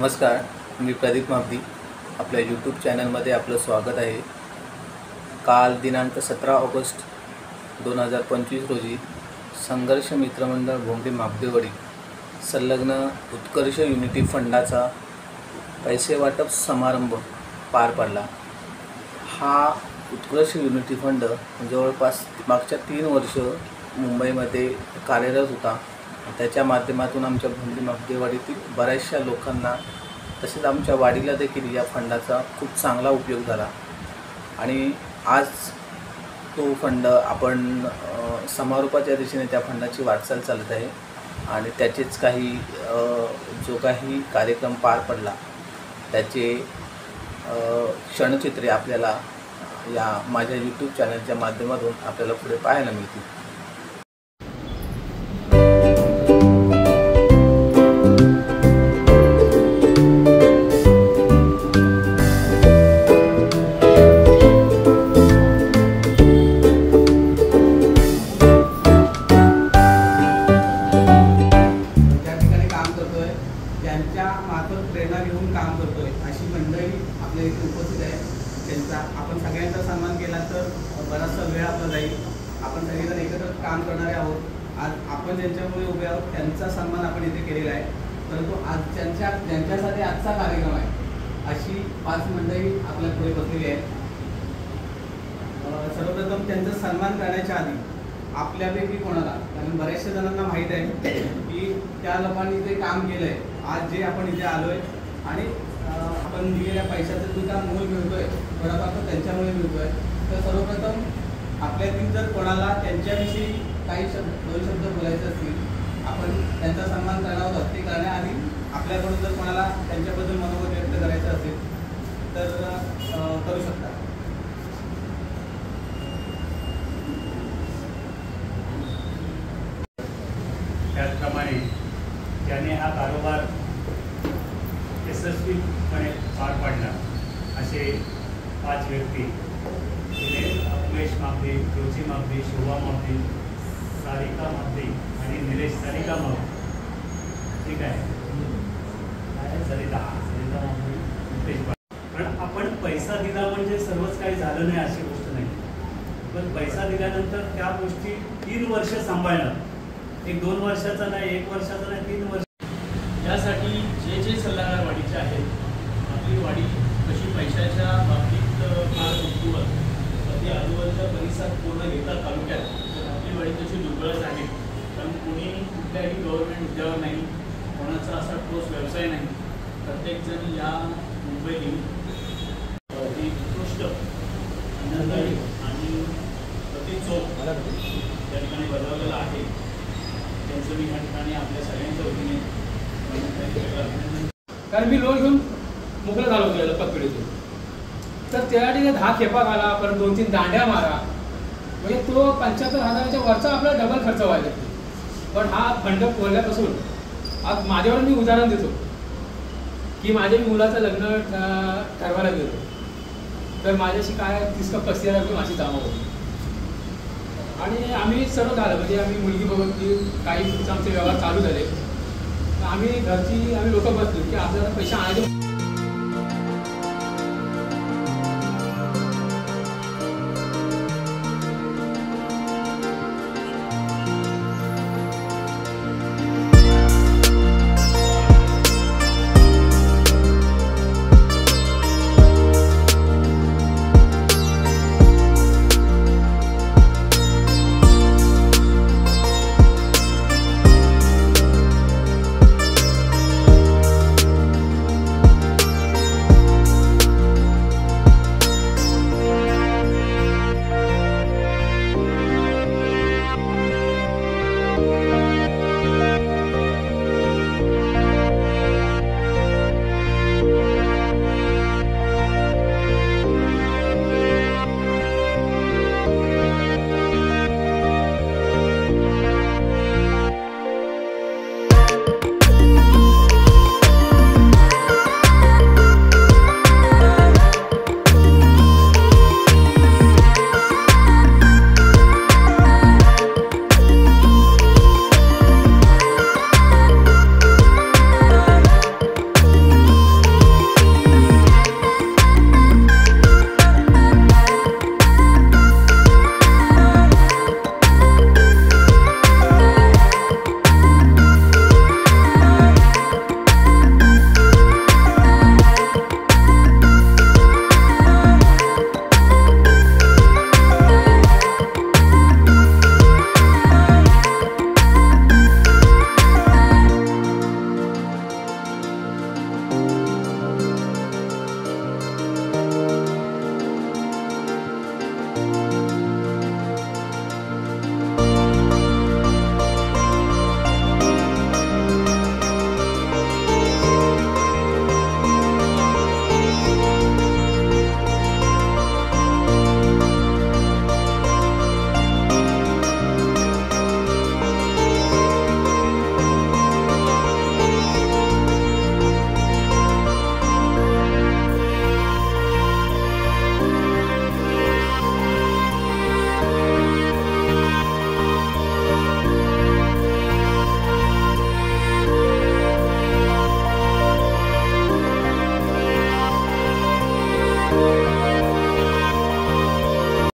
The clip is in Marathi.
नमस्कार, मी प्रदीप माब्दी. आपल्या यूट्यूब चॅनलमध्ये आपलं स्वागत आहे. काल दिनांक 17 ऑगस्ट 2025 रोजी संघर्ष मित्रमंडळ भोंगडी माबदेवाडी संलग्न उत्कर्ष युनिटी फंडाचा पैसे वाटप समारंभ पार पडला. हा उत्कर्ष युनिटी फंड जवळपास मागच्या 3 वर्ष मुंबईमध्ये कार्यरत होता. त्याच्या माध्यमातून आमच्या भोंगडी माबदेवाडीतील बऱ्याचशा लोकांना तसेच आमच्या वाडीला देखील या फंडाचा खूप चांगला उपयोग झाला आणि आज तो फंड आपण समारोपाच्या दिशेने त्या फंडाची वाटचाल चालत आहे आणि त्याचेच काही जो काही कार्यक्रम पार पडला त्याचे क्षणचित्रे आपल्याला या माझ्या यूट्यूब चॅनलच्या माध्यमातून आपल्याला पुढे पाहायला मिळतील. मार्फत प्रेरणा घेऊन काम करतोय अशी मंडळी आपल्या इथे उपस्थित आहे. त्यांचा आपण सगळ्यांचा सन्मान केला तर बराचसा वेळ आपला जाईल. आपण सगळेजण एकत्र काम करणारे आहोत. आज आपण ज्यांच्यामुळे उभे आहोत त्यांचा सन्मान आपण इथे केलेला आहे. परंतु आज ज्यांच्यासाठी आजचा कार्यक्रम आहे अशी 5 मंडळी आपल्या पुढे बसलेली आहे. सर्वप्रथम त्यांचा सन्मान करण्याच्या आधी आपल्यापैकी कोणाला, कारण बऱ्याचशा जणांना माहीत आहे की त्या लोकांनी जे काम केलं आहे, आज जे आपण इथे आलो आहे आणि आपण दिलेल्या पैशाचं सुद्धा मोल मिळतो आहे थोडाफार तो त्यांच्यामुळे मिळतो आहे. तर सर्वप्रथम आपल्यातील जर कोणाला त्यांच्याविषयी काही दोन शब्द बोलायचे असतील, आपण त्यांचा सन्मान करणार आहोत. ते करण्याआधी आपल्याकडून जर कोणाला त्यांच्याबद्दल मनोगत व्यक्त करायचं असेल तर करू शकता. त्याचप्रमाणे ज्याने हा कारोबार यशस्वीपणे पार पाडला असे 5 व्यक्ती उमेश माब्दी, ज्योती माब्दी, शोभा माब्दी, सारिका माब्दी आणि निलेश सारिका माब्दी. ठीक आहे, सरिता माब्दी, मुकेश. पण आपण पैसा दिला म्हणजे सर्वच काही झालं नाही अशी गोष्ट नाही. पण पैसा दिल्यानंतर त्या गोष्टी 3 वर्ष सांभाळणं, 1-2 वर्षाचा नाही, 1 वर्षाचा नाही, 3 वर्ष. यासाठी जे सल्लागार वाडीचे आहेत, आपली वाडी कशी पैशाच्या बाबतीत फार कमकुवत, अगदी आजूबाजूच्या परिसरात पूर्ण घेता तालुक्यात तर आपली वाडी तशी दुर्बळच आहे. कारण कोणी कुठल्याही गव्हर्नमेंट उद्योगावर नाही, कोणाचा असा ठोस व्यवसाय नाही. प्रत्येकजण या मुंबईतील ही उत्कृष्ट आनंददायी आणि प्रतिचोख त्या ठिकाणी बजावलेला आहे. त्यांचं मी या ठिकाणी आपल्या सगळ्यांच्या वतीने, कारण मी लोन घेऊन मोकळं झालो होतो पतपेढीतून. तर त्या ठिकाणी 10 खेपा घाला, परत 2-3 दांड्या मारा, म्हणजे तो 75,000च्या वरचा आपला डबल खर्च व्हायचा. पण हा फंड खोलल्यापासून आज माझ्यावर मी उदाहरण देतो की माझ्या मुलाचं लग्न ठरवायला गेलो तर माझ्याशी काय 30 का 35,000 रुपये माझी जमा होती. आणि आम्ही सर्व झालं, म्हणजे आम्ही मुलगी बघत की काही आमचे व्यवहार चालू झाले. आम्ही लोक बसलो की आपल्याला पैसे आणायचे.